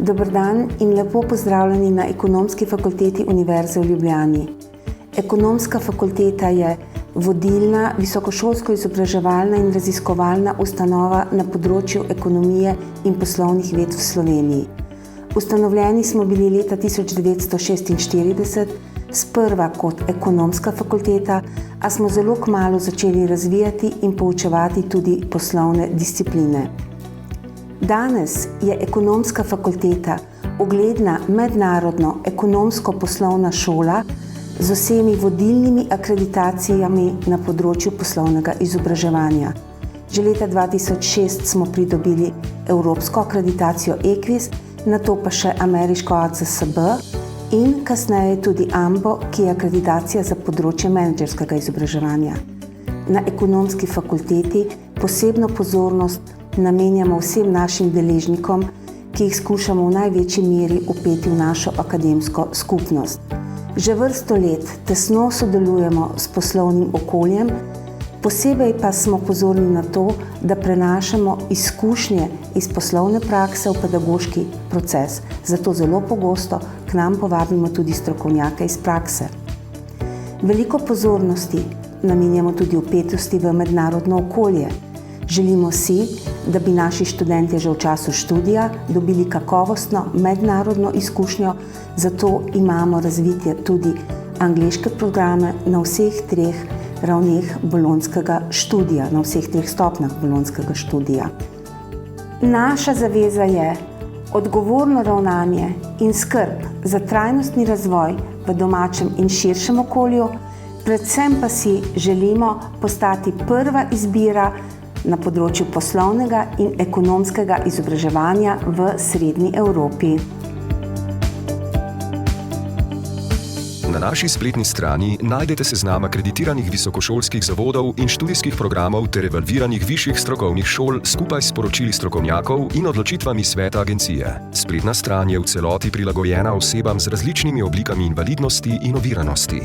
Dober dan in lepo pozdravljeni na Ekonomski fakulteti Univerze v Ljubljani. Ekonomska fakulteta je vodilna visokošolsko-izobraževalna in raziskovalna ustanova na področju ekonomije in poslovnih ved v Sloveniji. Ustanovljeni smo bili leta 1946, sprva kot ekonomska fakulteta, a smo zelo kmalu začeli razvijati in poučevati tudi poslovne discipline. Danes je ekonomska fakulteta ugledna mednarodno ekonomsko-poslovna šola z vsemi vodilnimi akreditacijami na področju poslovnega izobraževanja. Že leta 2006 smo pridobili evropsko akreditacijo EQUIS, nato pa še ameriško ACSB in kasneje tudi AMBO, ki je akreditacija za področje menedžerskega izobraževanja. Na ekonomski fakulteti posebno pozornost namenjamo vsem našim deležnikom, ki jih skušamo v največji meri vpeti v našo akademsko skupnost. Že vrsto let tesno sodelujemo s poslovnim okoljem, posebej pa smo pozorni na to, da prenašamo izkušnje iz poslovne prakse v pedagoški proces. Zato zelo pogosto k nam povabimo tudi strokovnjake iz prakse. Veliko pozornosti namenjamo tudi vpetosti v mednarodno okolje. Želimo si, da bi naši študentje že v času študija dobili kakovostno mednarodno izkušnjo, zato imamo razvite tudi angleške programe na vseh treh ravneh bolonjskega študija, na vseh treh stopnjah bolonjskega študija. Naša zaveza je odgovorno ravnanje in skrb za trajnostni razvoj v domačem in širšem okolju, predvsem pa si želimo postati prva izbira na področju poslovnega in ekonomskega izobraževanja v Srednji Evropi. Na naši spletni strani najdete seznam akreditiranih visokošolskih zavodov in študijskih programov ter evalviranih višjih strokovnih šol skupaj s poročili strokovnjakov in odločitvami sveta agencije. Spletna stran je v celoti prilagojena osebam z različnimi oblikami invalidnosti in oviranosti.